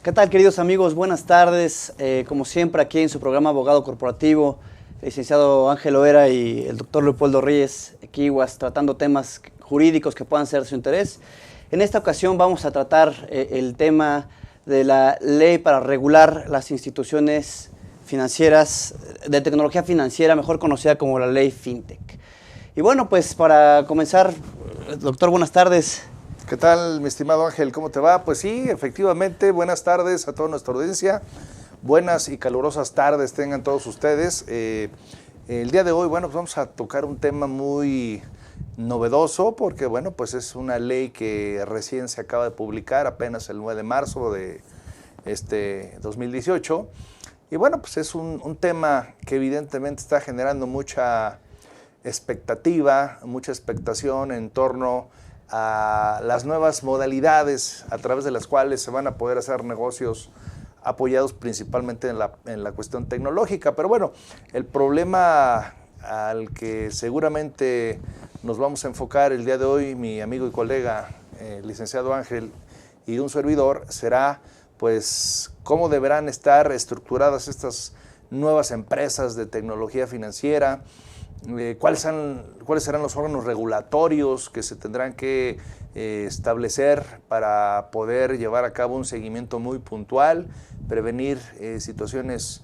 ¿Qué tal, queridos amigos? Buenas tardes. Como siempre, aquí en su programa Abogado Corporativo, el licenciado Ángel Loera y el doctor Leopoldo Reyes Equiguas, tratando temas jurídicos que puedan ser de su interés. En esta ocasión vamos a tratar el tema de la ley para regular las instituciones financieras, de tecnología financiera, mejor conocida como la ley FinTech. Y bueno, pues para comenzar, doctor, buenas tardes. ¿Qué tal, mi estimado Ángel? ¿Cómo te va? Pues sí, efectivamente, buenas tardes a toda nuestra audiencia. Buenas y calurosas tardes tengan todos ustedes. El día de hoy, bueno, pues vamos a tocar un tema muy novedoso porque, bueno, pues es una ley que recién se acaba de publicar, apenas el 9 de marzo de 2018. Y bueno, pues es un tema que evidentemente está generando mucha expectativa, mucha expectación en torno a las nuevas modalidades a través de las cuales se van a poder hacer negocios apoyados principalmente en la cuestión tecnológica. Pero bueno, el problema al que seguramente nos vamos a enfocar el día de hoy, mi amigo y colega, licenciado Ángel, y un servidor, será pues cómo deberán estar estructuradas estas nuevas empresas de tecnología financiera, cuáles serán los órganos regulatorios que se tendrán que establecer para poder llevar a cabo un seguimiento muy puntual, prevenir situaciones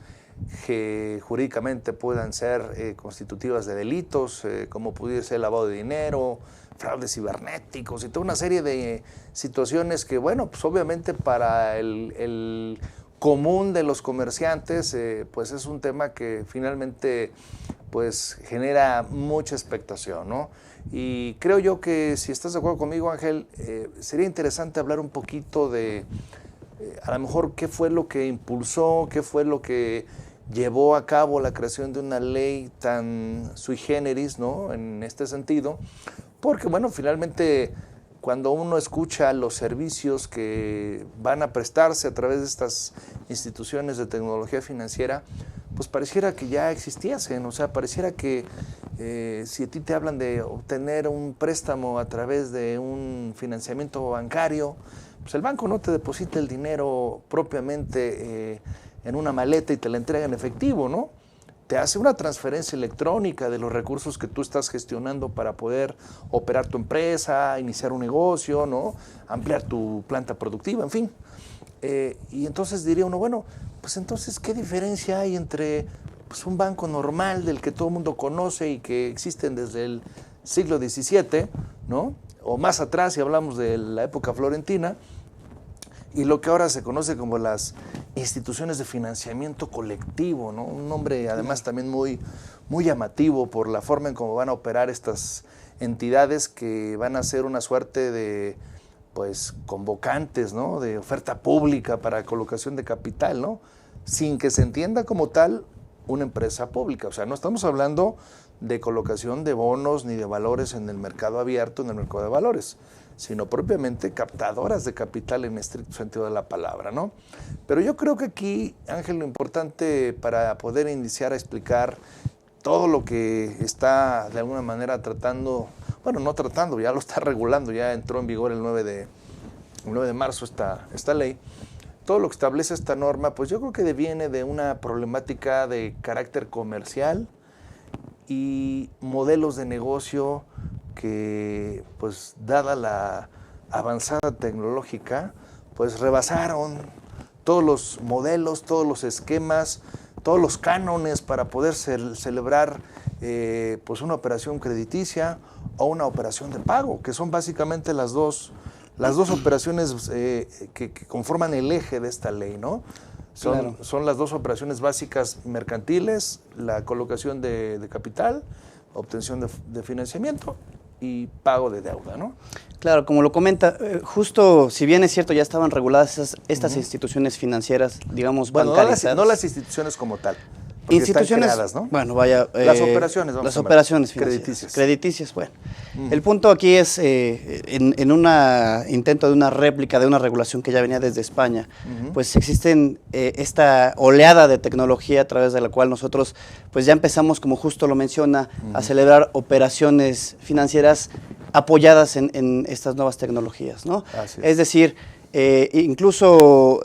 que jurídicamente puedan ser constitutivas de delitos, como pudiera ser el lavado de dinero, fraudes cibernéticos y toda una serie de situaciones que, bueno, pues obviamente para el común de los comerciantes, pues es un tema que finalmente pues genera mucha expectación, ¿no? Y creo yo que, si estás de acuerdo conmigo, Ángel, sería interesante hablar un poquito de, a lo mejor, qué fue lo que impulsó, qué fue lo que llevó a cabo la creación de una ley tan sui generis, ¿no?, en este sentido, porque, bueno, finalmente, cuando uno escucha los servicios que van a prestarse a través de estas instituciones de tecnología financiera, pues pareciera que ya existiesen, o sea, pareciera que si a ti te hablan de obtener un préstamo a través de un financiamiento bancario, pues el banco no te deposita el dinero propiamente en una maleta y te la entrega en efectivo, ¿no? Te hace una transferencia electrónica de los recursos que tú estás gestionando para poder operar tu empresa, iniciar un negocio, ¿no?, ampliar tu planta productiva, en fin. Y entonces diría uno, bueno, pues entonces, ¿qué diferencia hay entre pues, un banco normal del que todo el mundo conoce y que existen desde el siglo XVII, ¿no?, o más atrás, si hablamos de la época florentina, y lo que ahora se conoce como las instituciones de financiamiento colectivo, ¿no? Un nombre además también muy, muy llamativo por la forma en cómo van a operar estas entidades que van a ser una suerte de pues convocantes, ¿no?, de oferta pública para colocación de capital, ¿no?, sin que se entienda como tal una empresa pública. O sea, no estamos hablando de colocación de bonos ni de valores en el mercado abierto, en el mercado de valores, sino propiamente captadoras de capital en estricto sentido de la palabra, ¿no? Pero yo creo que aquí, Ángel, lo importante para poder iniciar a explicar todo lo que está de alguna manera tratando, bueno, no tratando, ya lo está regulando, ya entró en vigor el 9 de marzo esta ley. Todo lo que establece esta norma, pues yo creo que deviene de una problemática de carácter comercial y modelos de negocio que, pues dada la avanzada tecnológica, pues rebasaron todos los modelos, todos los esquemas, todos los cánones para poder celebrar pues una operación crediticia o una operación de pago, que son básicamente las dos operaciones que conforman el eje de esta ley, ¿no? Son las dos operaciones básicas mercantiles, la colocación de capital, obtención de financiamiento y pago de deuda, ¿no? Claro, como lo comenta, justo, si bien es cierto, ya estaban reguladas estas instituciones financieras, digamos, bueno, bancarizadas. No las instituciones como tal, porque instituciones, están creadas, ¿no? Bueno, vaya. Las operaciones, vamos las a operaciones crediticias. Crediticias, bueno. El punto aquí es, en un intento de una réplica de una regulación que ya venía desde España, pues existen esta oleada de tecnología a través de la cual nosotros, pues ya empezamos, como justo lo menciona, a celebrar operaciones financieras apoyadas en estas nuevas tecnologías, ¿no? Así Es decir, incluso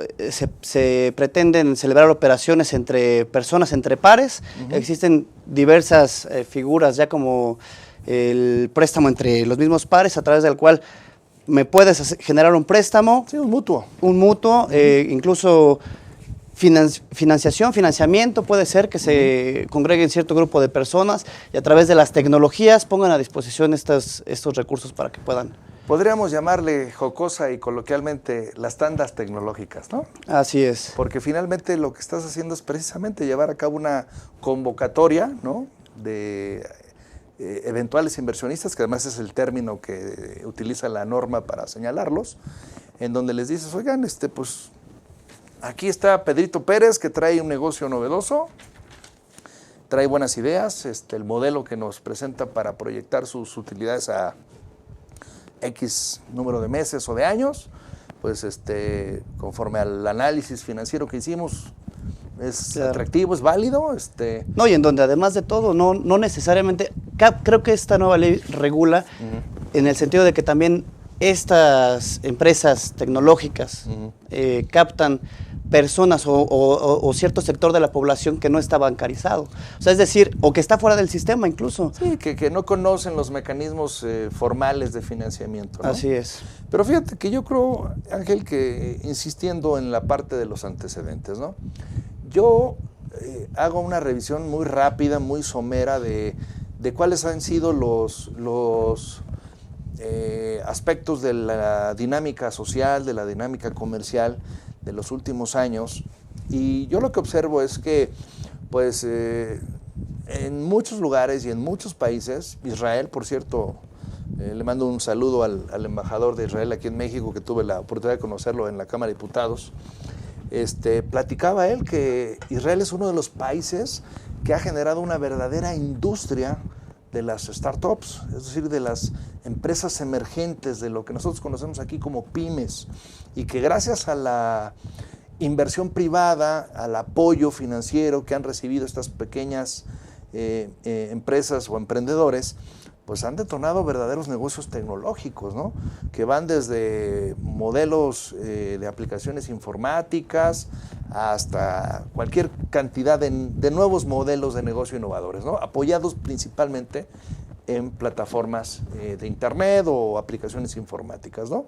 se pretenden celebrar operaciones entre personas, entre pares. Existen diversas figuras ya como el préstamo entre los mismos pares, a través del cual me puedes generar un préstamo. Sí, un mutuo. Un mutuo, incluso financiamiento, puede ser que se congreguen cierto grupo de personas y a través de las tecnologías pongan a disposición estos recursos para que puedan. Podríamos llamarle jocosa y coloquialmente las tandas tecnológicas, ¿no? Así es. Porque finalmente lo que estás haciendo es precisamente llevar a cabo una convocatoria, ¿no?, de eventuales inversionistas, que además es el término que utiliza la norma para señalarlos, en donde les dices, oigan, pues aquí está Pedrito Pérez, que trae un negocio novedoso, trae buenas ideas, el modelo que nos presenta para proyectar sus utilidades a X número de meses o de años, pues conforme al análisis financiero que hicimos, es atractivo, es válido. No, y en donde además de todo, no necesariamente, creo que esta nueva ley regula en el sentido de que también estas empresas tecnológicas captan personas o cierto sector de la población que no está bancarizado. O sea, es decir, o que está fuera del sistema incluso. Sí, que no conocen los mecanismos formales de financiamiento, ¿no? Así es. Pero fíjate que yo creo, Ángel, que insistiendo en la parte de los antecedentes, ¿no?, yo hago una revisión muy rápida, muy somera de cuáles han sido los aspectos de la dinámica social, de la dinámica comercial de los últimos años, y yo lo que observo es que, pues, en muchos lugares y en muchos países, Israel, por cierto, le mando un saludo al embajador de Israel aquí en México, que tuve la oportunidad de conocerlo en la Cámara de Diputados, platicaba él que Israel es uno de los países que ha generado una verdadera industria de las startups, es decir, de las empresas emergentes, de lo que nosotros conocemos aquí como pymes, y que gracias a la inversión privada, al apoyo financiero que han recibido estas pequeñas empresas o emprendedores, pues han detonado verdaderos negocios tecnológicos, ¿no?, que van desde modelos de aplicaciones informáticas hasta cualquier cantidad de nuevos modelos de negocio innovadores, ¿no?, apoyados principalmente en plataformas de internet o aplicaciones informáticas, ¿no?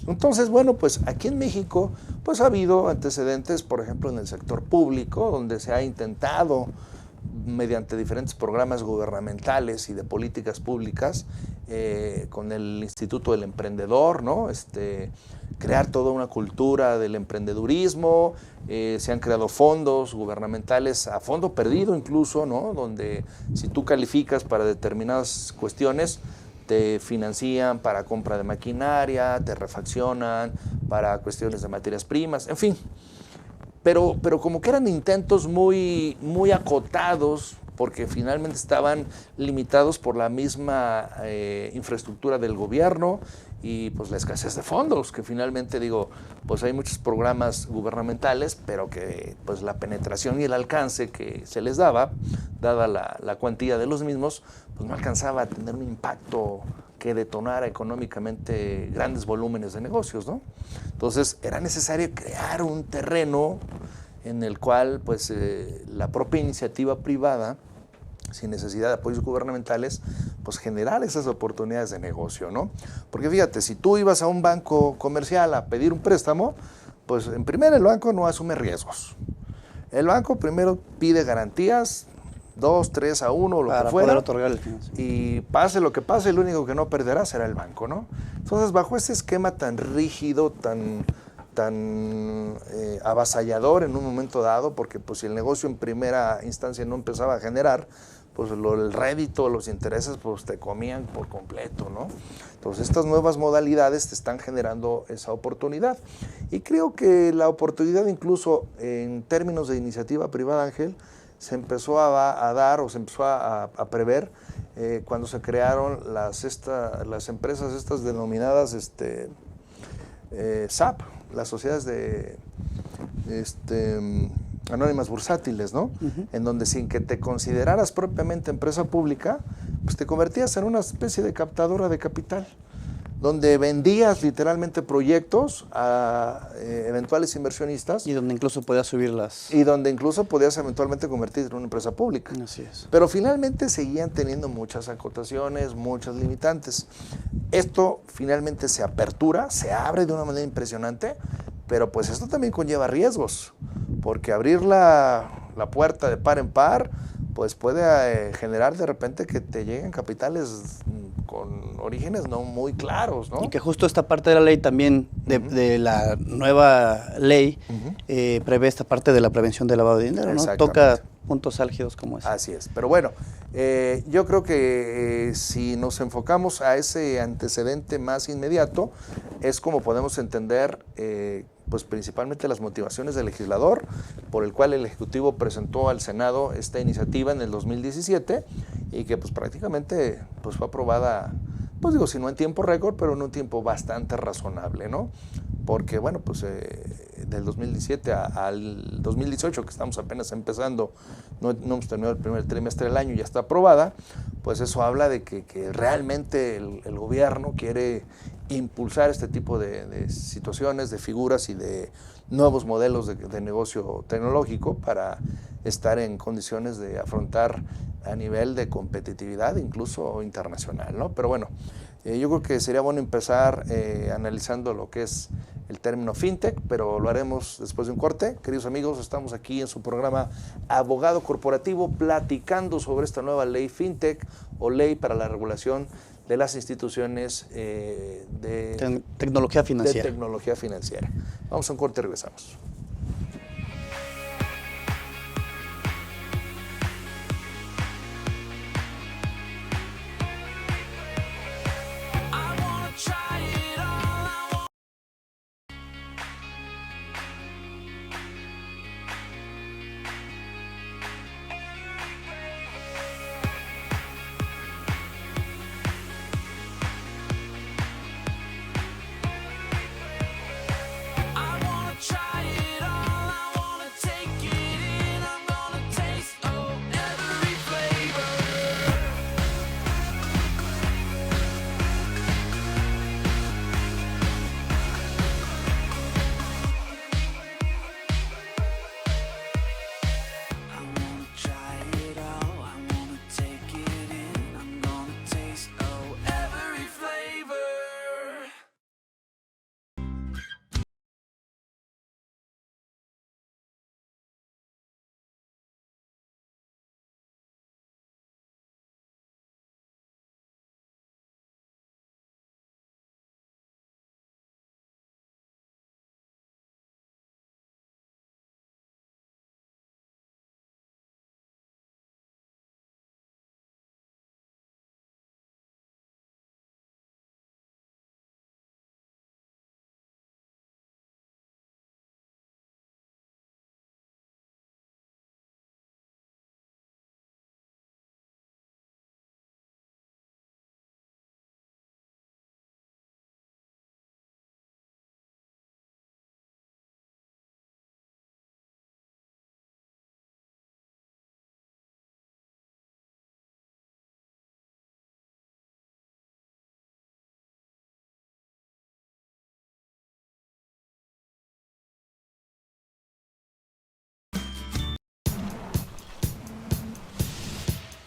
Entonces, bueno, pues aquí en México pues ha habido antecedentes, por ejemplo, en el sector público, donde se ha intentado, mediante diferentes programas gubernamentales y de políticas públicas, con el Instituto del Emprendedor, ¿no?, crear toda una cultura del emprendedurismo. Se han creado fondos gubernamentales a fondo perdido incluso, ¿no?, donde si tú calificas para determinadas cuestiones, te financian para compra de maquinaria, te refaccionan para cuestiones de materias primas, en fin. Pero como que eran intentos muy acotados, porque finalmente estaban limitados por la misma infraestructura del gobierno y pues la escasez de fondos, que finalmente pues hay muchos programas gubernamentales, pero que pues la penetración y el alcance que se les daba, dada la cuantía de los mismos, pues no alcanzaba a tener un impacto que detonara económicamente grandes volúmenes de negocios, ¿no? Entonces era necesario crear un terreno en el cual pues la propia iniciativa privada, sin necesidad de apoyos gubernamentales, pues generar esas oportunidades de negocio, ¿no? Porque fíjate, si tú ibas a un banco comercial a pedir un préstamo, pues en primer el banco no asume riesgos. El banco primero pide garantías, 2, 3 a 1, lo para que fuera, poder otorgar el financiamiento. Y pase lo que pase, el único que no perderá será el banco, ¿no? Entonces, bajo este esquema tan rígido, tan avasallador en un momento dado, porque pues si el negocio en primera instancia no empezaba a generar, pues el rédito, los intereses, pues te comían por completo, ¿no? Entonces estas nuevas modalidades te están generando esa oportunidad. Y creo que la oportunidad, incluso en términos de iniciativa privada, Ángel, se empezó a dar o se empezó a prever cuando se crearon las empresas estas denominadas SAP, las sociedades de anónimas bursátiles, ¿no? En donde sin que te consideraras propiamente empresa pública, pues te convertías en una especie de captadora de capital, donde vendías literalmente proyectos a eventuales inversionistas. Y donde incluso podías subirlas. Y donde incluso podías eventualmente convertirte en una empresa pública. Así es. Pero finalmente seguían teniendo muchas acotaciones, muchas limitantes. Esto finalmente se apertura, se abre de una manera impresionante, pero pues esto también conlleva riesgos, porque abrir la puerta de par en par, pues puede generar de repente que te lleguen capitales con orígenes no muy claros, ¿no? Y que justo esta parte de la ley también, de la nueva ley, prevé esta parte de la prevención del lavado de dinero, ¿no? Toca puntos álgidos como ese. Así es, pero bueno, yo creo que si nos enfocamos a ese antecedente más inmediato, es como podemos entender pues principalmente las motivaciones del legislador, por el cual el Ejecutivo presentó al Senado esta iniciativa en el 2017 y que pues prácticamente pues fue aprobada, pues digo, si no en tiempo récord, pero en un tiempo bastante razonable, ¿no? Porque bueno, pues del 2017 al 2018, que estamos apenas empezando, no hemos terminado el primer trimestre del año y ya está aprobada, pues eso habla de que realmente el gobierno quiere impulsar este tipo de situaciones, de figuras y de nuevos modelos de negocio tecnológico para estar en condiciones de afrontar a nivel de competitividad, incluso internacional, ¿no? Pero bueno, yo creo que sería bueno empezar analizando lo que es el término fintech, pero lo haremos después de un corte. Queridos amigos, estamos aquí en su programa Abogado Corporativo platicando sobre esta nueva ley fintech o ley para la regulación de las instituciones de tecnología financiera. Vamos a un corte y regresamos.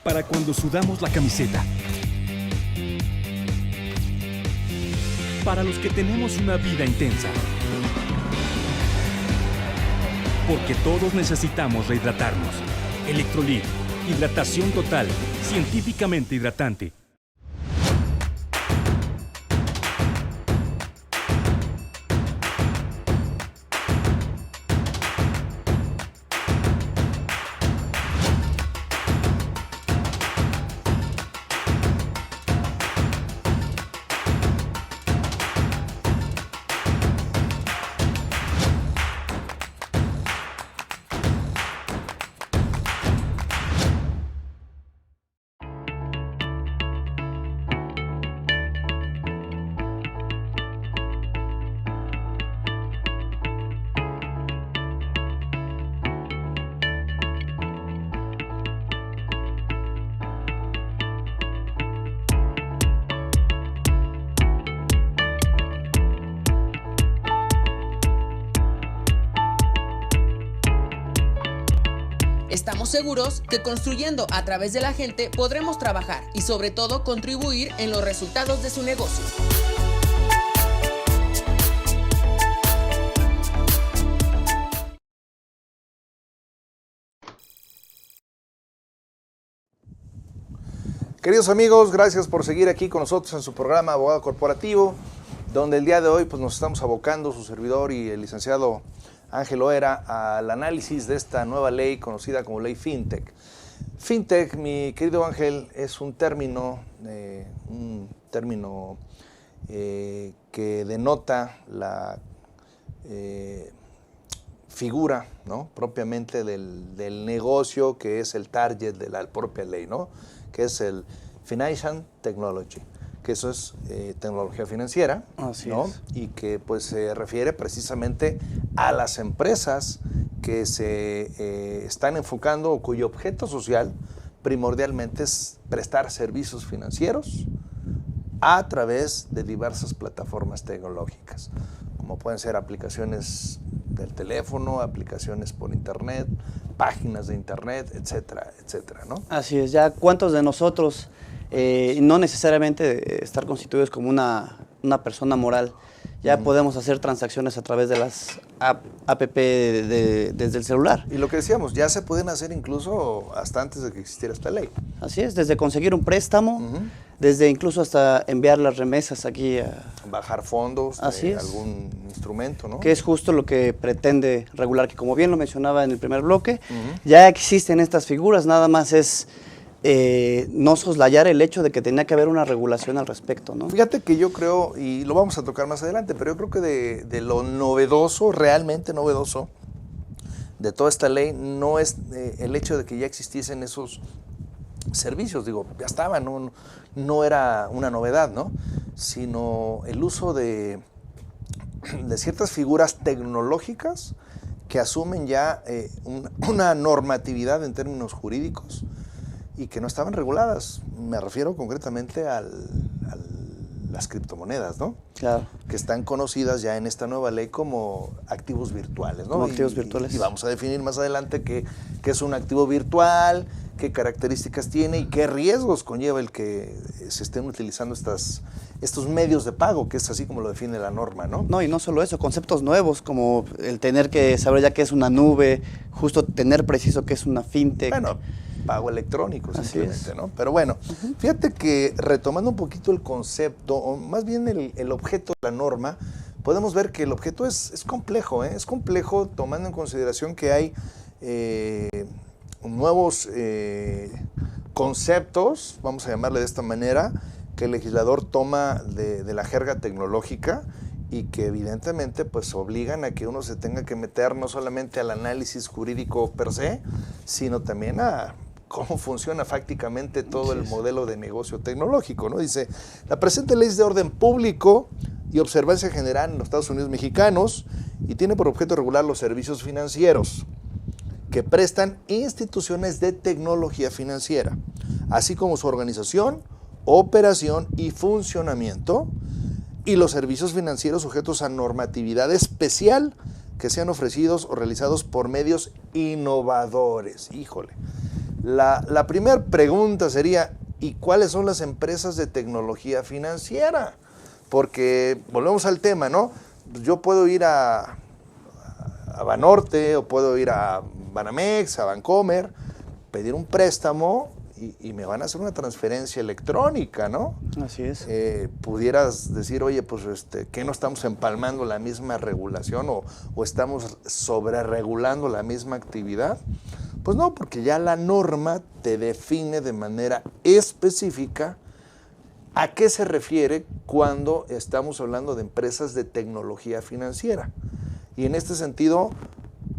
Para cuando sudamos la camiseta. Para los que tenemos una vida intensa. Porque todos necesitamos rehidratarnos. Electrolit, hidratación total, científicamente hidratante. Estamos seguros que construyendo a través de la gente podremos trabajar y sobre todo contribuir en los resultados de su negocio. Queridos amigos, gracias por seguir aquí con nosotros en su programa Abogado Corporativo, donde el día de hoy pues, nos estamos abocando, su servidor y el licenciado Ángel Loera, al análisis de esta nueva ley conocida como ley FinTech. FinTech, mi querido Ángel, es un término que denota la figura, ¿no?, propiamente del negocio que es el target de la propia ley, ¿no?, que es el Financial Technology, que eso es tecnología financiera, ¿no?, y que pues se refiere precisamente a las empresas que se están enfocando o cuyo objeto social primordialmente es prestar servicios financieros a través de diversas plataformas tecnológicas, como pueden ser aplicaciones del teléfono, aplicaciones por internet, páginas de internet, etcétera, etcétera, ¿no? Así es, ya cuántos de nosotros, no necesariamente estar constituidos como una persona moral, ya podemos hacer transacciones a través de las app desde el celular. Y lo que decíamos, ya se pueden hacer incluso hasta antes de que existiera esta ley. Así es, desde conseguir un préstamo, desde incluso hasta enviar las remesas aquí a... Bajar fondos Así de es. algún instrumento, ¿no? Que es justo lo que pretende regular, que como bien lo mencionaba en el primer bloque, ya existen estas figuras, nada más es no soslayar el hecho de que tenía que haber una regulación al respecto, ¿no? Fíjate que yo creo, y lo vamos a tocar más adelante, pero yo creo que de lo novedoso, realmente novedoso, de toda esta ley, no es el hecho de que ya existiesen esos servicios, digo, ya estaban, no era una novedad, ¿no?, sino el uso de ciertas figuras tecnológicas que asumen ya una normatividad en términos jurídicos y que no estaban reguladas. Me refiero concretamente a las criptomonedas, ¿no? Claro. Que están conocidas ya en esta nueva ley como activos virtuales, ¿no? Como activos virtuales. Y vamos a definir más adelante qué es un activo virtual, qué características tiene y qué riesgos conlleva el que se estén utilizando estos medios de pago, que es así como lo define la norma, ¿no? No, y no solo eso, conceptos nuevos como el tener que saber ya qué es una nube, justo tener preciso qué es una fintech. Bueno, pago electrónico simplemente, es. ¿no? Pero bueno, fíjate que retomando un poquito el concepto, o más bien el objeto de la norma, podemos ver que el objeto es complejo, ¿eh? Es complejo tomando en consideración que hay nuevos conceptos, vamos a llamarle de esta manera, que el legislador toma de la jerga tecnológica y que evidentemente pues obligan a que uno se tenga que meter no solamente al análisis jurídico per se, sino también a cómo funciona fácticamente todo el modelo de negocio tecnológico, ¿no? Dice, la presente ley es de orden público y observancia general en los Estados Unidos mexicanos y tiene por objeto regular los servicios financieros que prestan instituciones de tecnología financiera, así como su organización, operación y funcionamiento, y los servicios financieros sujetos a normatividad especial que sean ofrecidos o realizados por medios innovadores. Híjole. La primera pregunta sería, ¿y cuáles son las empresas de tecnología financiera? Porque volvemos al tema, ¿no? Yo puedo ir a Banorte o puedo ir a Banamex, a Bancomer, pedir un préstamo y me van a hacer una transferencia electrónica, ¿no? Así es. Pudieras decir, oye, pues, ¿qué no estamos empalmando la misma regulación o estamos sobreregulando la misma actividad? Pues no, porque ya la norma te define de manera específica a qué se refiere cuando estamos hablando de empresas de tecnología financiera. Y en este sentido,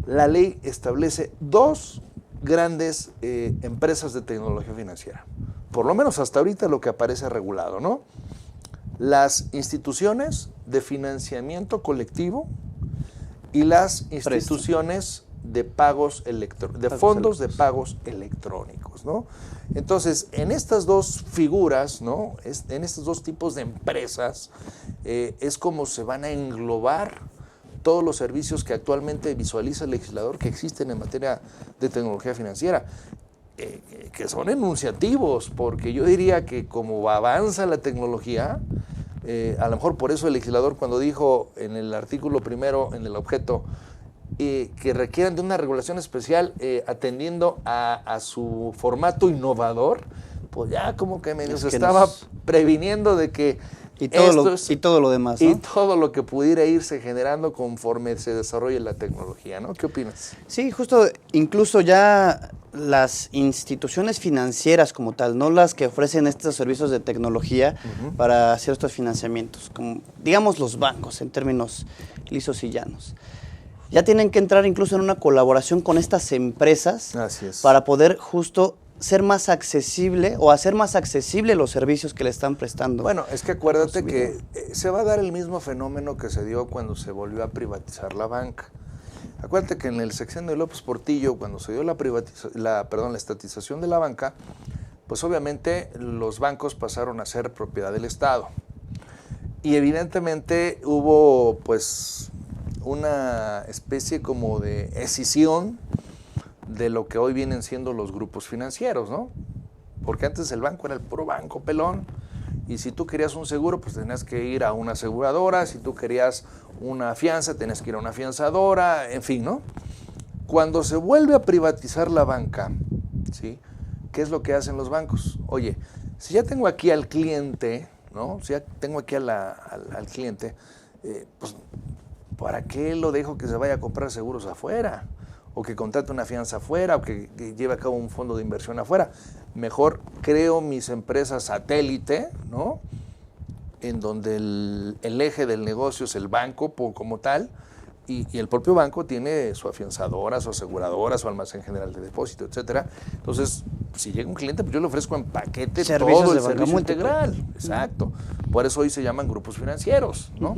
la ley establece dos grandes empresas de tecnología financiera. Por lo menos hasta ahorita lo que aparece regulado, ¿no? Las instituciones de financiamiento colectivo y las instituciones de pagos de fondos de pagos electrónicos, ¿no? Entonces, en estas dos figuras, ¿no?, en estos dos tipos de empresas, es como se van a englobar todos los servicios que actualmente visualiza el legislador que existen en materia de tecnología financiera, que son enunciativos, porque yo diría que como avanza la tecnología, a lo mejor por eso el legislador cuando dijo en el artículo primero, en el objeto, que requieran de una regulación especial atendiendo a su formato innovador, pues ya como que medio se estaba previniendo de que y todo lo demás, ¿no? Y todo lo que pudiera irse generando conforme se desarrolle la tecnología, ¿no? ¿Qué opinas? Sí, justo, incluso ya las instituciones financieras como tal, no las que ofrecen estos servicios de tecnología para hacer estos financiamientos, como digamos los bancos en términos lisos y llanos. Ya tienen que entrar incluso en una colaboración con estas empresas para poder justo ser más accesible o hacer más accesible los servicios que le están prestando. Bueno, es que acuérdate que se va a dar el mismo fenómeno que se dio cuando se volvió a privatizar la banca. Acuérdate que en el sexenio de López Portillo, cuando se dio la estatización de la banca, pues obviamente los bancos pasaron a ser propiedad del Estado. Y evidentemente hubo pues una especie como de escisión de lo que hoy vienen siendo los grupos financieros, ¿no? Porque antes el banco era el puro banco pelón, y si tú querías un seguro, pues tenías que ir a una aseguradora, si tú querías una fianza, tenías que ir a una fianzadora, en fin, ¿no? Cuando se vuelve a privatizar la banca, ¿sí? ¿Qué es lo que hacen los bancos? Oye, si ya tengo aquí al cliente, ¿no? Si ya tengo aquí al cliente, pues, ¿para qué lo dejo que se vaya a comprar seguros afuera? O que contrate una fianza afuera, o que lleve a cabo un fondo de inversión afuera. Mejor creo mis empresas satélite, ¿no? En donde el eje del negocio es el banco como tal, y el propio banco tiene su afianzadora, su aseguradora, su almacén general de depósito, etcétera. Entonces, si llega un cliente, pues yo le ofrezco en paquete todo el servicio integral. Exacto. Por eso hoy se llaman grupos financieros, ¿no?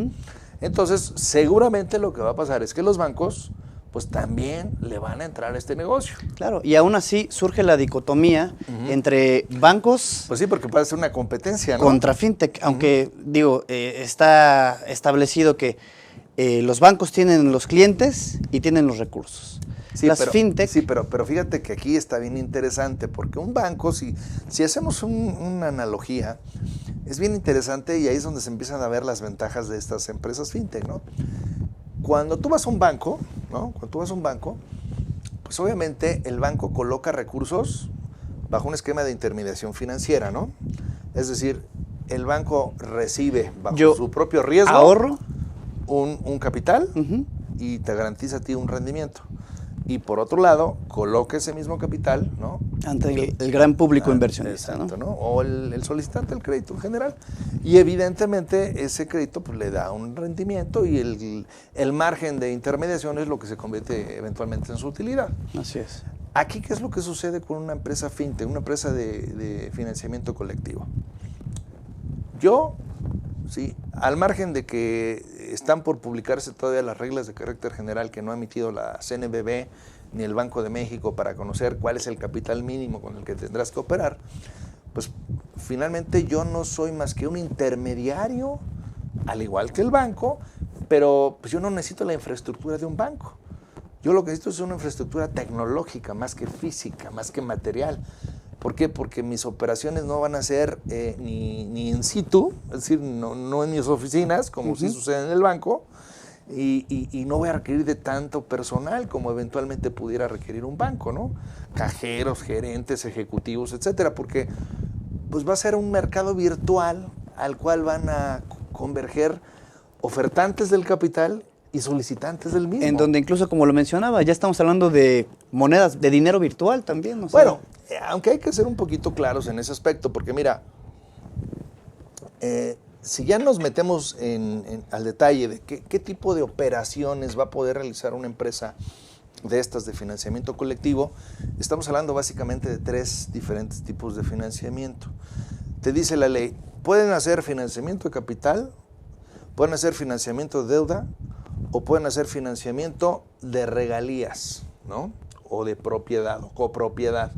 Entonces, seguramente lo que va a pasar es que los bancos pues también le van a entrar a este negocio. Claro, y aún así surge la dicotomía entre bancos... Pues sí, porque puede ser una competencia, ¿no? Contra fintech, aunque, digo, está establecido que los bancos tienen los clientes y tienen los recursos. Sí, Las fintech... Sí, pero fíjate que aquí está bien interesante, porque un banco, si hacemos una analogía, es bien interesante y ahí es donde se empiezan a ver las ventajas de estas empresas fintech, ¿no? Cuando tú vas a un banco, ¿no? Cuando tú vas a un banco, pues obviamente el banco coloca recursos bajo un esquema de intermediación financiera, ¿no? Es decir, el banco recibe bajo su propio riesgo ahorro un capital y te garantiza a ti un rendimiento. Y por otro lado, coloca ese mismo capital, ¿no? Ante el gran público inversionista, exacto, ¿no? O el solicitante del crédito en general. Y evidentemente ese crédito pues, le da un rendimiento y el margen de intermediación es lo que se convierte eventualmente en su utilidad. Así es. Aquí, ¿qué es lo que sucede con una empresa fintech, una empresa de financiamiento colectivo? Yo, sí, al margen de que están por publicarse todavía las reglas de carácter general que no ha emitido la CNBV ni el Banco de México para conocer cuál es el capital mínimo con el que tendrás que operar, pues finalmente yo no soy más que un intermediario, al igual que el banco, pero pues yo no necesito la infraestructura de un banco. Yo lo que necesito es una infraestructura tecnológica, más que física, más que material. ¿Por qué? Porque mis operaciones no van a ser ni in situ, es decir, no en mis oficinas, como sí sucede en el banco, y no voy a requerir de tanto personal como eventualmente pudiera requerir un banco, ¿no? Cajeros, gerentes, ejecutivos, etcétera, porque pues va a ser un mercado virtual al cual van a converger ofertantes del capital y solicitantes del mismo. En donde incluso, como lo mencionaba, ya estamos hablando de monedas, de dinero virtual también. O sea. Bueno, aunque hay que ser un poquito claros en ese aspecto, porque mira, si ya nos metemos al detalle de qué tipo de operaciones va a poder realizar una empresa de estas de financiamiento colectivo, estamos hablando básicamente de 3 diferentes tipos de financiamiento. Te dice la ley, pueden hacer financiamiento de capital, pueden hacer financiamiento de deuda, o pueden hacer financiamiento de regalías, ¿no? O de propiedad, o copropiedad.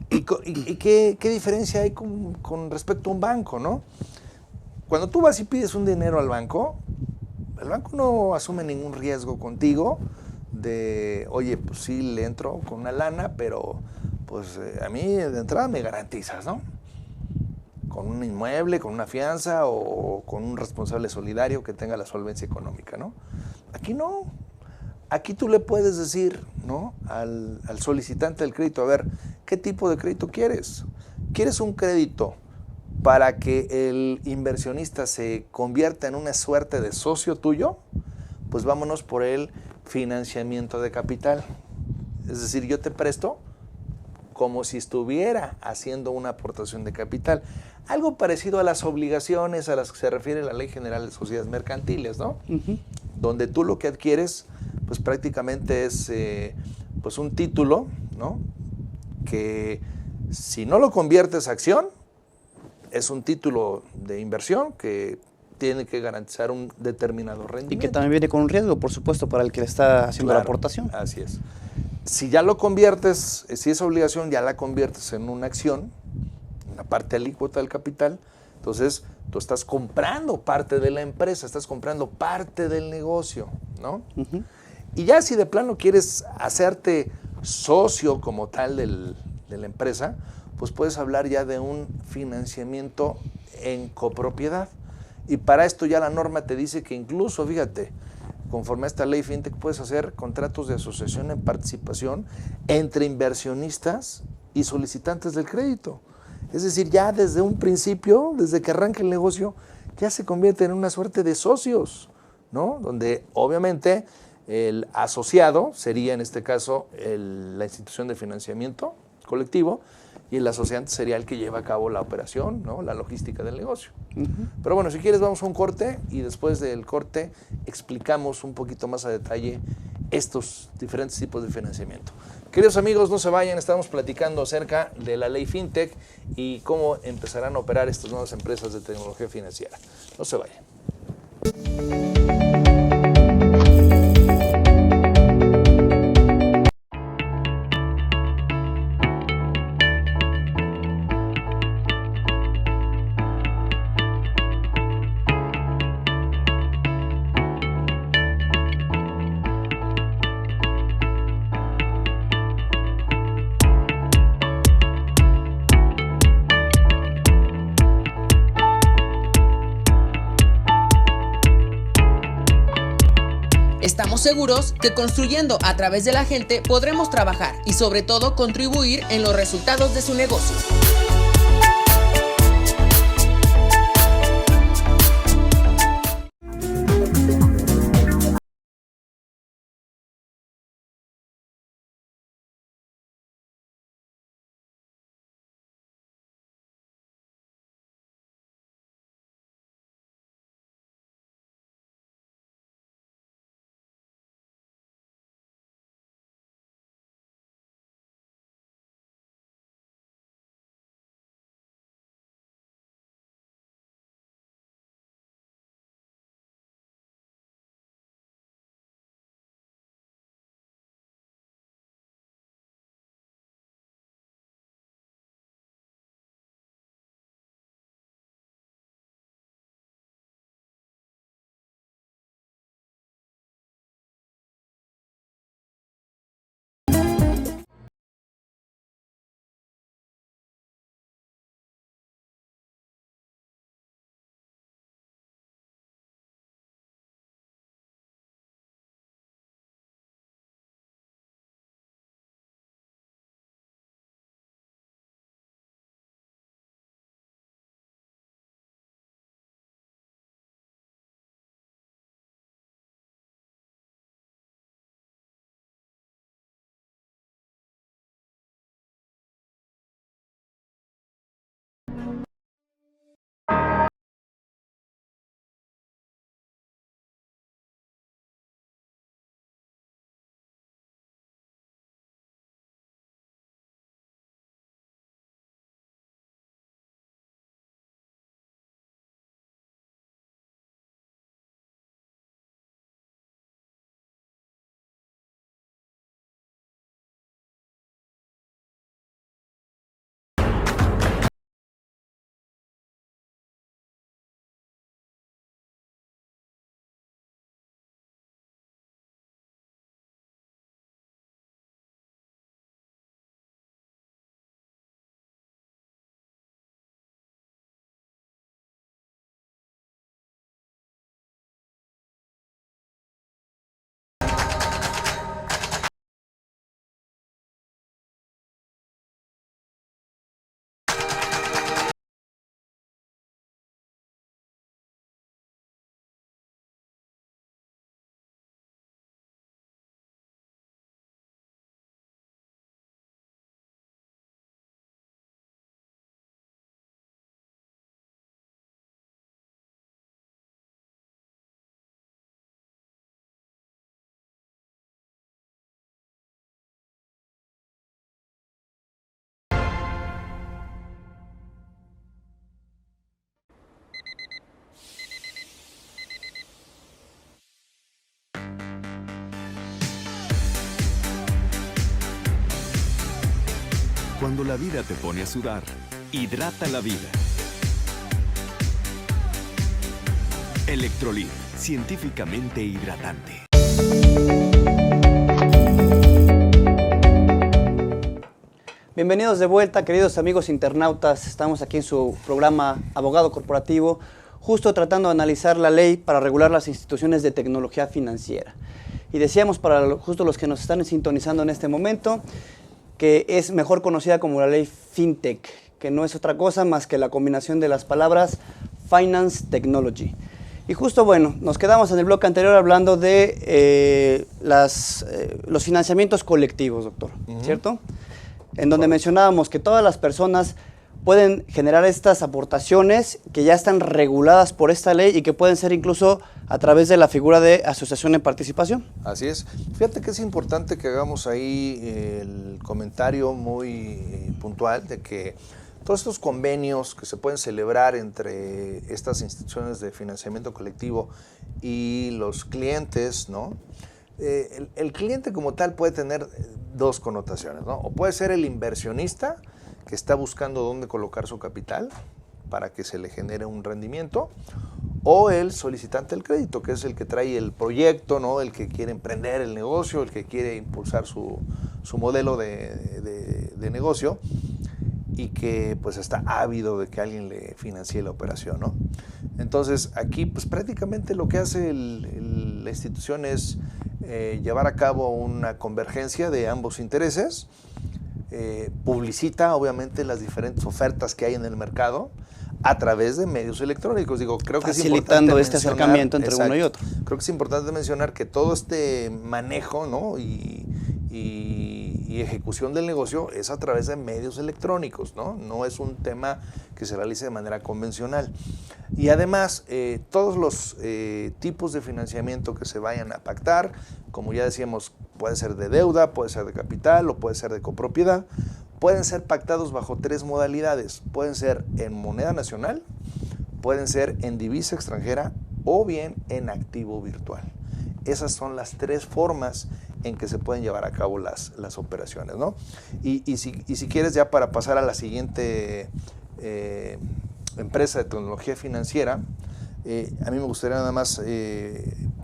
¿Y qué diferencia hay con respecto a un banco, no? Cuando tú vas y pides un dinero al banco, El banco no asume ningún riesgo contigo de, oye, pues sí le entro con una lana, pero pues a mí de entrada me garantizas, ¿no? Con un inmueble, con una fianza o con un responsable solidario que tenga la solvencia económica, ¿no? Aquí no. Aquí tú le puedes decir, ¿no?, al solicitante del crédito, a ver, ¿qué tipo de crédito quieres? ¿Quieres un crédito para que el inversionista se convierta en una suerte de socio tuyo? Pues vámonos por el financiamiento de capital. Es decir, yo te presto como si estuviera haciendo una aportación de capital. Algo parecido a las obligaciones a las que se refiere la Ley General de Sociedades Mercantiles, ¿no? Donde tú lo que adquieres, pues prácticamente es pues un título, ¿no?, que si no lo conviertes a acción, es un título de inversión que tiene que garantizar un determinado rendimiento. Y que también viene con un riesgo, por supuesto, para el que le está haciendo la aportación. Así es. Si ya lo conviertes, si esa obligación ya la conviertes en una acción, una parte alícuota del capital, entonces tú estás comprando parte de la empresa, estás comprando parte del negocio, ¿no? Y ya si de plano quieres hacerte socio como tal de la empresa, pues puedes hablar ya de un financiamiento en copropiedad. Y para esto ya la norma te dice que incluso, fíjate, conforme a esta ley FinTech, puedes hacer contratos de asociación en participación entre inversionistas y solicitantes del crédito. Es decir, ya desde un principio, desde que arranca el negocio, ya se convierte en una suerte de socios, ¿no? Donde obviamente el asociado sería en este caso la institución de financiamiento colectivo y el asociante sería el que lleva a cabo la operación, ¿no?, la logística del negocio. Pero bueno, si quieres vamos a un corte y después del corte explicamos un poquito más a detalle estos diferentes tipos de financiamiento. Queridos amigos, no se vayan, estamos platicando acerca de la ley FinTech y cómo empezarán a operar estas nuevas empresas de tecnología financiera. No se vayan. Estamos seguros que construyendo a través de la gente podremos trabajar y sobre todo contribuir en los resultados de su negocio. Cuando la vida te pone a sudar, hidrata la vida. Electrolit, científicamente hidratante. Bienvenidos de vuelta, queridos amigos internautas. Estamos aquí en su programa Abogado Corporativo, justo tratando de analizar la ley para regular las instituciones de tecnología financiera. Y decíamos para justo los que nos están sintonizando en este momento, que es mejor conocida como la ley FinTech, que no es otra cosa más que la combinación de las palabras Finance Technology. Y justo, bueno, nos quedamos en el bloque anterior hablando de los financiamientos colectivos, doctor, ¿cierto? En donde mencionábamos que todas las personas pueden generar estas aportaciones que ya están reguladas por esta ley y que pueden ser incluso a través de la figura de asociación de participación. Así es. Fíjate que es importante que hagamos ahí el comentario muy puntual de que todos estos convenios que se pueden celebrar entre estas instituciones de financiamiento colectivo y los clientes, ¿no? El cliente como tal puede tener dos connotaciones, ¿no? O puede ser el inversionista que está buscando dónde colocar su capital para que se le genere un rendimiento, o el solicitante del crédito, que es el que trae el proyecto, ¿no? El que quiere emprender el negocio, el que quiere impulsar su modelo de negocio y que pues está ávido de que alguien le financie la operación, ¿no? Entonces aquí pues prácticamente lo que hace la institución es llevar a cabo una convergencia de ambos intereses, publicita obviamente las diferentes ofertas que hay en el mercado a través de medios electrónicos. Digo, creo que es facilitando este acercamiento entre uno y otro. Creo que es importante mencionar que todo este manejo, ¿no? y ejecución del negocio es a través de medios electrónicos, ¿no? No es un tema que se realice de manera convencional. Y además, todos los tipos de financiamiento que se vayan a pactar, como ya decíamos, puede ser de deuda, puede ser de capital o puede ser de copropiedad, pueden ser pactados bajo tres modalidades. Pueden ser en moneda nacional, pueden ser en divisa extranjera o bien en activo virtual. Esas son las tres formas en que se pueden llevar a cabo las operaciones, ¿no? Y si quieres, ya para pasar a la siguiente empresa de tecnología financiera, a mí me gustaría nada más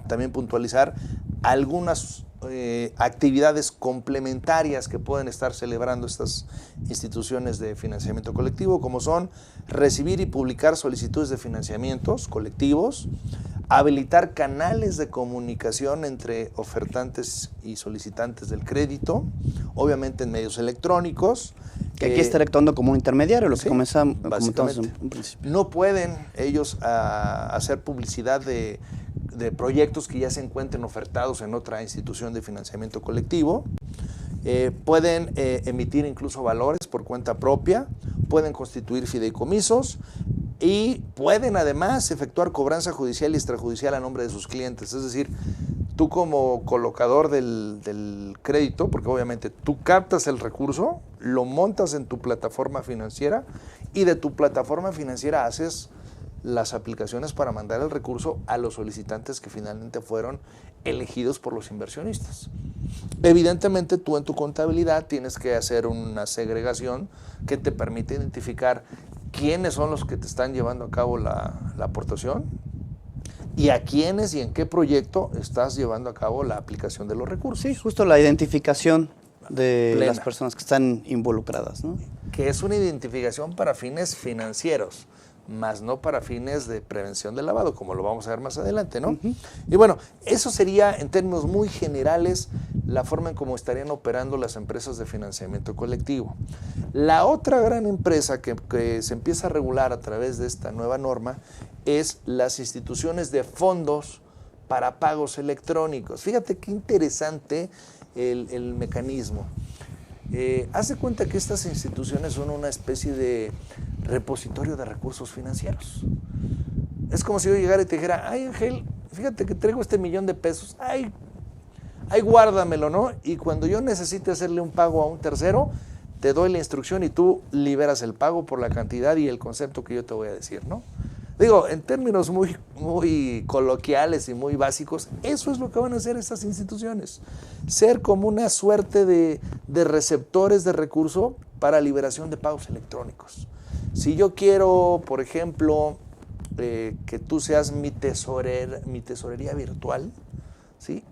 también puntualizar algunas actividades complementarias que pueden estar celebrando estas instituciones de financiamiento colectivo, como son recibir y publicar solicitudes de financiamientos colectivos, habilitar canales de comunicación entre ofertantes y solicitantes del crédito, obviamente en medios electrónicos. Que aquí está actuando como un intermediario, lo que Sí, comentamos básicamente. en principio. No pueden ellos hacer publicidad de proyectos que ya se encuentren ofertados en otra institución de financiamiento colectivo. Pueden emitir incluso valores por cuenta propia, pueden constituir fideicomisos y pueden además efectuar cobranza judicial y extrajudicial a nombre de sus clientes. Es decir, tú como colocador del crédito, porque obviamente tú captas el recurso, lo montas en tu plataforma financiera y de tu plataforma financiera haces las aplicaciones para mandar el recurso a los solicitantes que finalmente fueron elegidos por los inversionistas. Evidentemente, tú en tu contabilidad tienes que hacer una segregación que te permite identificar quiénes son los que te están llevando a cabo la aportación y a quiénes y en qué proyecto estás llevando a cabo la aplicación de los recursos. Sí, justo la identificación de Plena. las personas que están involucradas, ¿no? Que es una identificación para fines financieros, más no para fines de prevención del lavado, como lo vamos a ver más adelante, ¿no? Y bueno, eso sería en términos muy generales la forma en cómo estarían operando las empresas de financiamiento colectivo. La otra gran empresa que se empieza a regular a través de esta nueva norma es las instituciones de fondos para pagos electrónicos. Fíjate qué interesante el mecanismo. Haz de cuenta que estas instituciones son una especie de repositorio de recursos financieros. Es como si yo llegara y te dijera, ay Ángel, fíjate que traigo este $1,000,000, ay, guárdamelo, ¿no? Y cuando yo necesite hacerle un pago a un tercero, te doy la instrucción y tú liberas el pago por la cantidad y el concepto que yo te voy a decir, ¿no? Digo, en términos muy, muy coloquiales y muy básicos, eso es lo que van a hacer estas instituciones. Ser como una suerte de receptores de recurso para liberación de pagos electrónicos. Si yo quiero, por ejemplo, que tú seas mi tesorería virtual, ¿sí?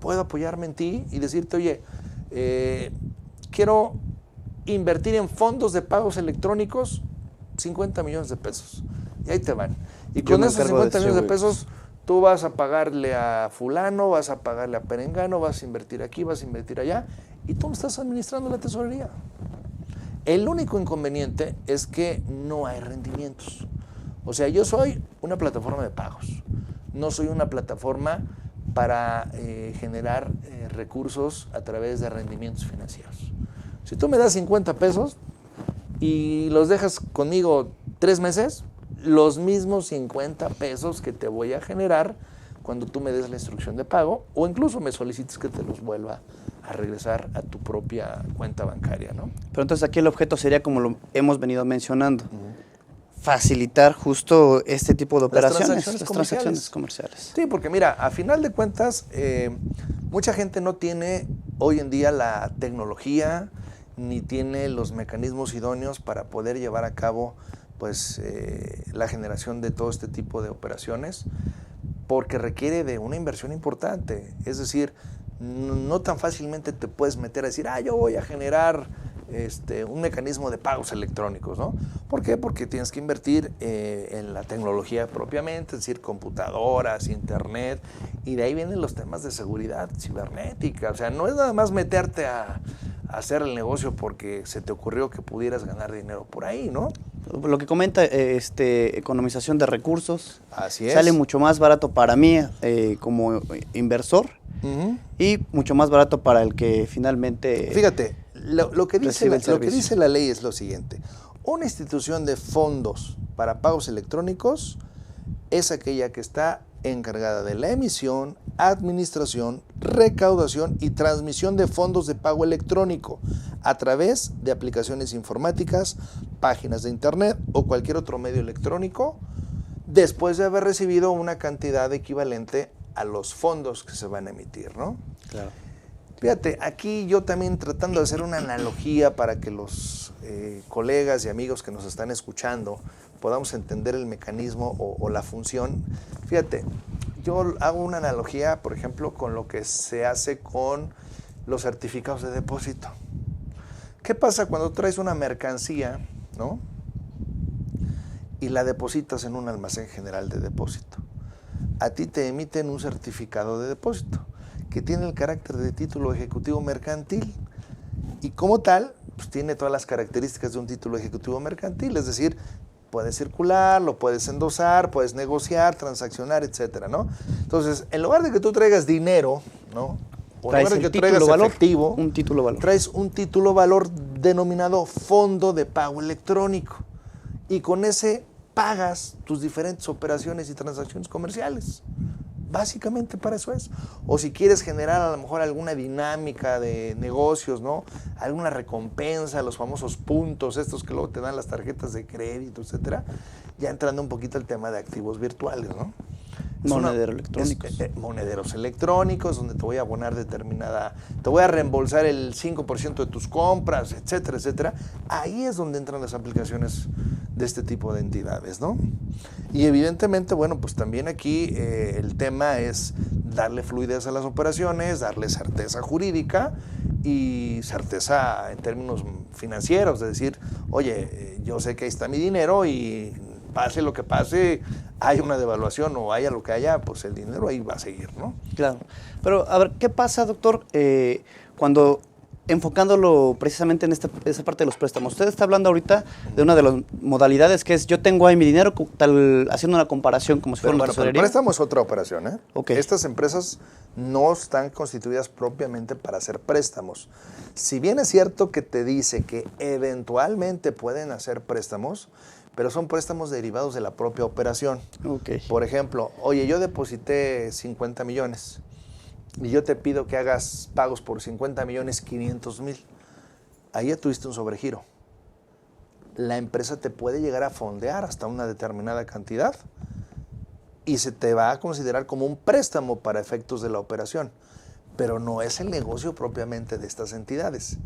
Puedo apoyarme en ti y decirte, oye, quiero invertir en fondos de pagos electrónicos 50 millones de pesos. Y ahí te van. Y con esos 50 millones de pesos, tú vas a pagarle a fulano, vas a pagarle a perengano, vas a invertir aquí, vas a invertir allá, y tú me estás administrando la tesorería. El único inconveniente es que no hay rendimientos. O sea, yo soy una plataforma de pagos. No soy una plataforma para generar recursos a través de rendimientos financieros. Si tú me das 50 pesos y los dejas conmigo 3 meses, los mismos 50 pesos que te voy a generar cuando tú me des la instrucción de pago, o incluso me solicites que te los vuelva a regresar a tu propia cuenta bancaria, ¿no? Pero entonces aquí el objeto sería, como lo hemos venido mencionando, facilitar justo este tipo de operaciones, las transacciones comerciales. Sí, porque mira, a final de cuentas, mucha gente no tiene hoy en día la tecnología ni tiene los mecanismos idóneos para poder llevar a cabo pues, la generación de todo este tipo de operaciones, porque requiere de una inversión importante. Es decir, no tan fácilmente te puedes meter a decir, yo voy a generar un mecanismo de pagos electrónicos, ¿no? ¿Por qué? Porque tienes que invertir en la tecnología propiamente, es decir, computadoras, internet, y de ahí vienen los temas de seguridad cibernética. O sea, no es nada más meterte a hacer el negocio porque se te ocurrió que pudieras ganar dinero por ahí, ¿no? Lo que comenta, economización de recursos. Así es. Sale mucho más barato para mí como inversor, y mucho más barato para el que finalmente... Fíjate, lo que dice la ley es lo siguiente. Una institución de fondos para pagos electrónicos es aquella que está encargada de la emisión, administración, recaudación y transmisión de fondos de pago electrónico a través de aplicaciones informáticas, páginas de internet o cualquier otro medio electrónico, después de haber recibido una cantidad equivalente a los fondos que se van a emitir, ¿no? Claro. Fíjate, aquí yo también tratando de hacer una analogía para que los colegas y amigos que nos están escuchando podamos entender el mecanismo o la función. Fíjate, yo hago una analogía, por ejemplo, con lo que se hace con los certificados de depósito. ¿Qué pasa cuando traes una mercancía, ¿no? Y la depositas en un almacén general de depósito? A ti te emiten un certificado de depósito que tiene el carácter de título ejecutivo mercantil y como tal, pues tiene todas las características de un título ejecutivo mercantil, es decir, puedes circular, lo puedes endosar, puedes negociar, transaccionar, etcétera, ¿no? Entonces, en lugar de que tú traigas dinero, ¿no? O en lugar de que traigas efectivo, un título valor. Traes un título valor denominado fondo de pago electrónico y con ese pagas tus diferentes operaciones y transacciones comerciales. Básicamente para eso es. O si quieres generar a lo mejor alguna dinámica de negocios, ¿no? Alguna recompensa, los famosos puntos, estos que luego te dan las tarjetas de crédito, etcétera, ya entrando un poquito al tema de activos virtuales, ¿no? Monederos electrónicos. Monederos electrónicos, donde te voy a abonar te voy a reembolsar el 5% de tus compras, etcétera, etcétera. Ahí es donde entran las aplicaciones de este tipo de entidades, ¿no? Y evidentemente, bueno, pues también aquí el tema es darle fluidez a las operaciones, darle certeza jurídica y certeza en términos financieros, es decir, oye, yo sé que ahí está mi dinero y pase lo que pase, haya una devaluación o haya lo que haya, pues el dinero ahí va a seguir, ¿no? Claro. Pero, a ver, ¿qué pasa, doctor, cuando, enfocándolo precisamente en esa parte de los préstamos? Usted está hablando ahorita de una de las modalidades que es, yo tengo ahí mi dinero, haciendo una comparación como si fuera una tesorería. Pero el préstamo es otra operación, ¿eh? Okay. Estas empresas no están constituidas propiamente para hacer préstamos. Si bien es cierto que te dice que eventualmente pueden hacer préstamos, pero son préstamos derivados de la propia operación. Okay. Por ejemplo, oye, yo deposité 50 millones y yo te pido que hagas pagos por 50 millones 500 mil. Ahí ya tuviste un sobregiro. La empresa te puede llegar a fondear hasta una determinada cantidad y se te va a considerar como un préstamo para efectos de la operación, pero no es el negocio propiamente de estas entidades.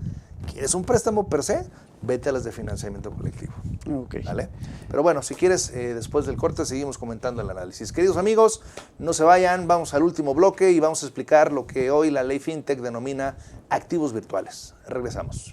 quieres un préstamo per se, vete a las de financiamiento colectivo. Ok. ¿Vale? Pero bueno, si quieres, después del corte seguimos comentando el análisis. Queridos amigos, no se vayan, vamos al último bloque y vamos a explicar lo que hoy la ley FinTech denomina activos virtuales. Regresamos.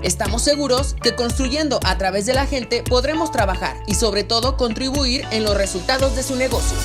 Estamos seguros que construyendo a través de la gente podremos trabajar y sobre todo contribuir en los resultados de su negocio.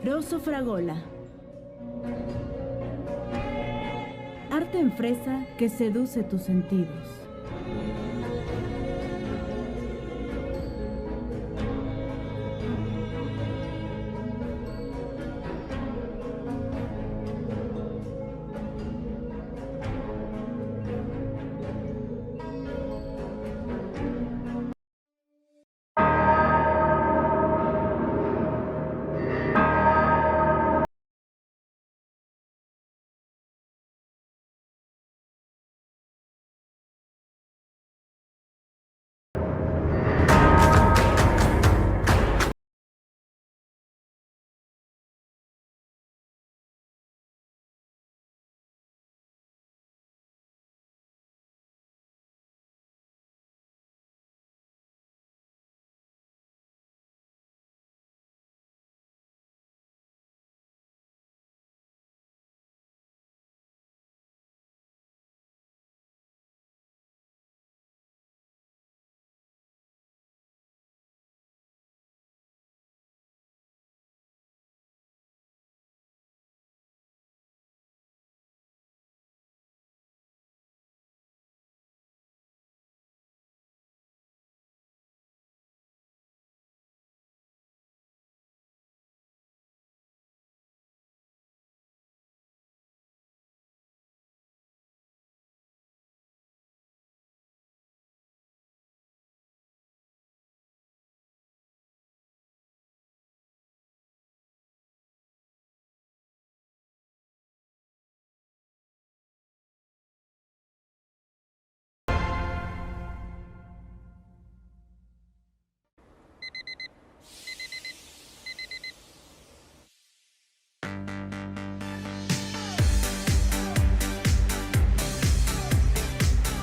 Rosso Fragola. Arte en fresa que seduce tus sentidos.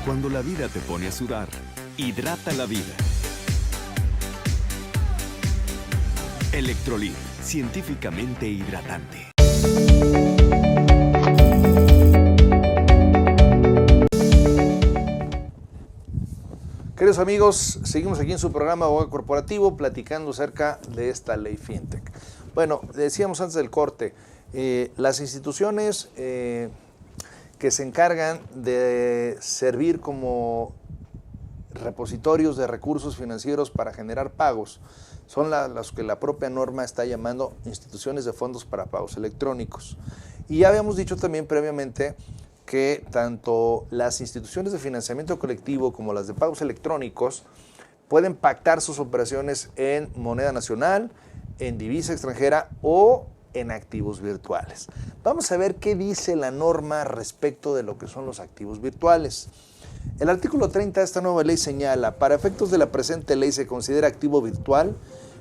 Cuando la vida te pone a sudar, hidrata la vida. Electrolit, científicamente hidratante. Queridos amigos, seguimos aquí en su programa Abogado Corporativo platicando acerca de esta ley FinTech. Bueno, decíamos antes del corte, las instituciones que se encargan de servir como repositorios de recursos financieros para generar pagos son las que la propia norma está llamando instituciones de fondos para pagos electrónicos. Y ya habíamos dicho también previamente que tanto las instituciones de financiamiento colectivo como las de pagos electrónicos pueden pactar sus operaciones en moneda nacional, en divisa extranjera o en activos virtuales. Vamos a ver qué dice la norma respecto de lo que son los activos virtuales. El artículo 30 de esta nueva ley señala: para efectos de la presente ley se considera activo virtual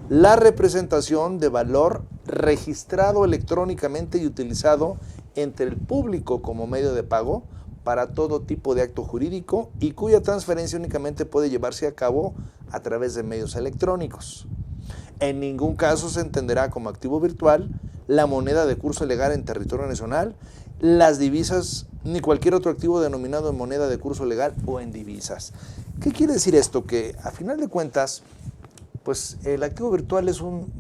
la representación de valor registrado electrónicamente y utilizado entre el público como medio de pago para todo tipo de acto jurídico y cuya transferencia únicamente puede llevarse a cabo a través de medios electrónicos. En ningún caso se entenderá como activo virtual la moneda de curso legal en territorio nacional, las divisas ni cualquier otro activo denominado en moneda de curso legal o en divisas. ¿Qué quiere decir esto? Que a final de cuentas, pues el activo virtual es un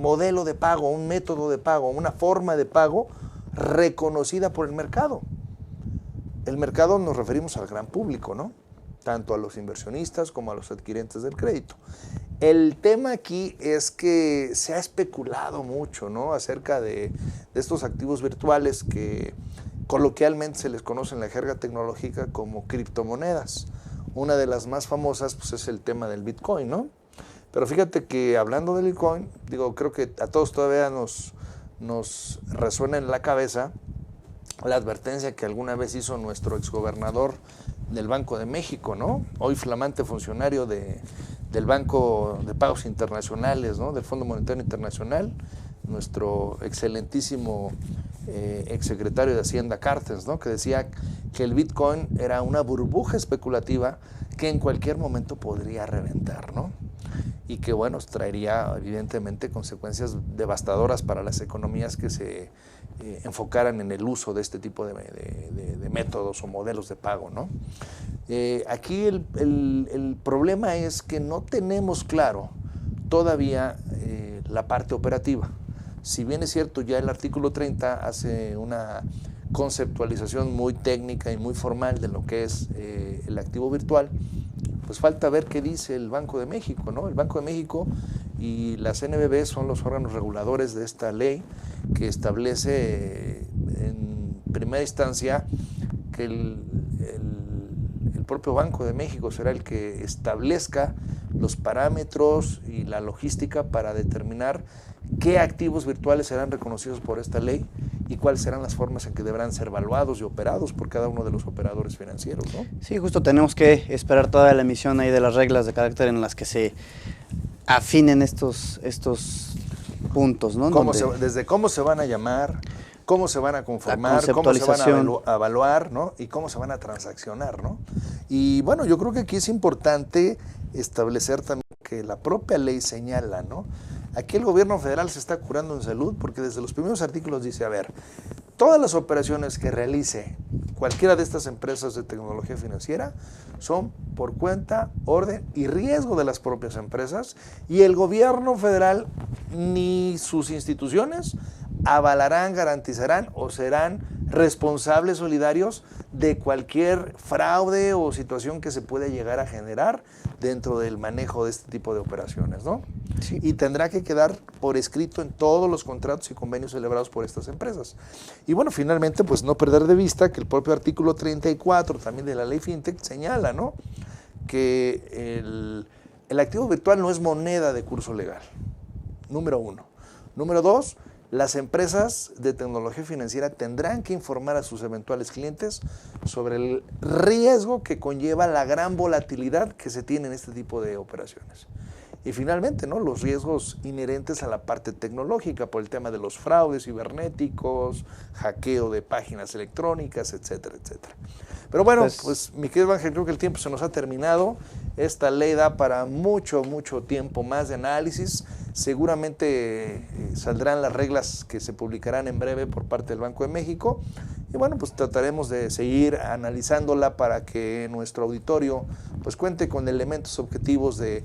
modelo de pago, un método de pago, una forma de pago reconocida por el mercado. El mercado nos referimos al gran público, ¿no? Tanto a los inversionistas como a los adquirentes del crédito. El tema aquí es que se ha especulado mucho, ¿no?, acerca de estos activos virtuales que coloquialmente se les conoce en la jerga tecnológica como criptomonedas. Una de las más famosas pues, es el tema del Bitcoin, ¿no? Pero fíjate que hablando del Bitcoin, creo que a todos todavía nos resuena en la cabeza la advertencia que alguna vez hizo nuestro exgobernador del Banco de México, ¿no? Hoy flamante funcionario del Banco de Pagos Internacionales, ¿no?, del Fondo Monetario Internacional, nuestro excelentísimo exsecretario de Hacienda Cartes, ¿no?, que decía que el Bitcoin era una burbuja especulativa que en cualquier momento podría reventar, ¿no? Y que, bueno, traería evidentemente consecuencias devastadoras para las economías que se enfocaran en el uso de este tipo de métodos o modelos de pago, ¿no? Aquí el problema es que no tenemos claro todavía la parte operativa. Si bien es cierto, ya el artículo 30 hace una conceptualización muy técnica y muy formal de lo que es el activo virtual, pues falta ver qué dice el Banco de México, ¿no? El Banco de México y la CNBV son los órganos reguladores de esta ley que establece en primera instancia que el propio Banco de México será el que establezca los parámetros y la logística para determinar qué activos virtuales serán reconocidos por esta ley y cuáles serán las formas en que deberán ser evaluados y operados por cada uno de los operadores financieros, ¿no? Sí, justo tenemos que esperar toda la emisión ahí de las reglas de carácter en las que se afinen estos puntos, ¿no? Desde cómo se van a llamar, cómo se van a conformar, cómo se van a evaluar, ¿no?, y cómo se van a transaccionar, ¿no? Y bueno, yo creo que aquí es importante establecer también que la propia ley señala, ¿no? Aquí el gobierno federal se está curando en salud porque desde los primeros artículos dice, a ver, todas las operaciones que realice cualquiera de estas empresas de tecnología financiera son por cuenta, orden y riesgo de las propias empresas y el gobierno federal ni sus instituciones avalarán, garantizarán o serán responsables solidarios de cualquier fraude o situación que se pueda llegar a generar dentro del manejo de este tipo de operaciones, ¿no? Sí. Y tendrá que quedar por escrito en todos los contratos y convenios celebrados por estas empresas. Y bueno, finalmente, pues no perder de vista que el propio artículo 34 también de la ley FinTech señala, ¿no?, que el activo virtual no es moneda de curso legal, número uno. Número dos, las empresas de tecnología financiera tendrán que informar a sus eventuales clientes sobre el riesgo que conlleva la gran volatilidad que se tiene en este tipo de operaciones. Y finalmente, ¿no?, los riesgos inherentes a la parte tecnológica por el tema de los fraudes cibernéticos, hackeo de páginas electrónicas, etcétera, etcétera. Pero bueno, pues mi querido Ángel, creo que el tiempo se nos ha terminado. Esta ley da para mucho tiempo más de análisis. Seguramente saldrán las reglas que se publicarán en breve por parte del Banco de México. Y bueno, pues trataremos de seguir analizándola para que nuestro auditorio pues cuente con elementos objetivos de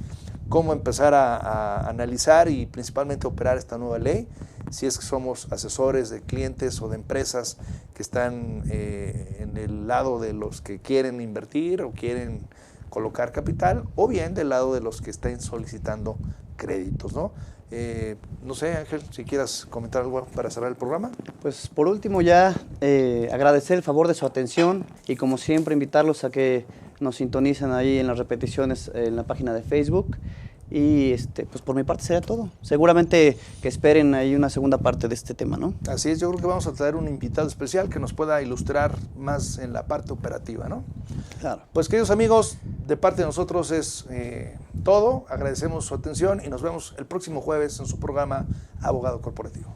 cómo empezar a analizar y principalmente operar esta nueva ley, si es que somos asesores de clientes o de empresas que están en el lado de los que quieren invertir o quieren colocar capital, o bien del lado de los que estén solicitando créditos, ¿no? No sé, Ángel, si quieras comentar algo para cerrar el programa. Pues por último ya agradecer el favor de su atención y como siempre invitarlos a que nos sintonicen ahí en las repeticiones en la página de Facebook Y pues por mi parte sería todo. Seguramente que esperen ahí una segunda parte de este tema, ¿no? Así es, yo creo que vamos a traer un invitado especial que nos pueda ilustrar más en la parte operativa, ¿no? Claro. Pues queridos amigos, de parte de nosotros es todo. Agradecemos su atención y nos vemos el próximo jueves en su programa Abogado Corporativo.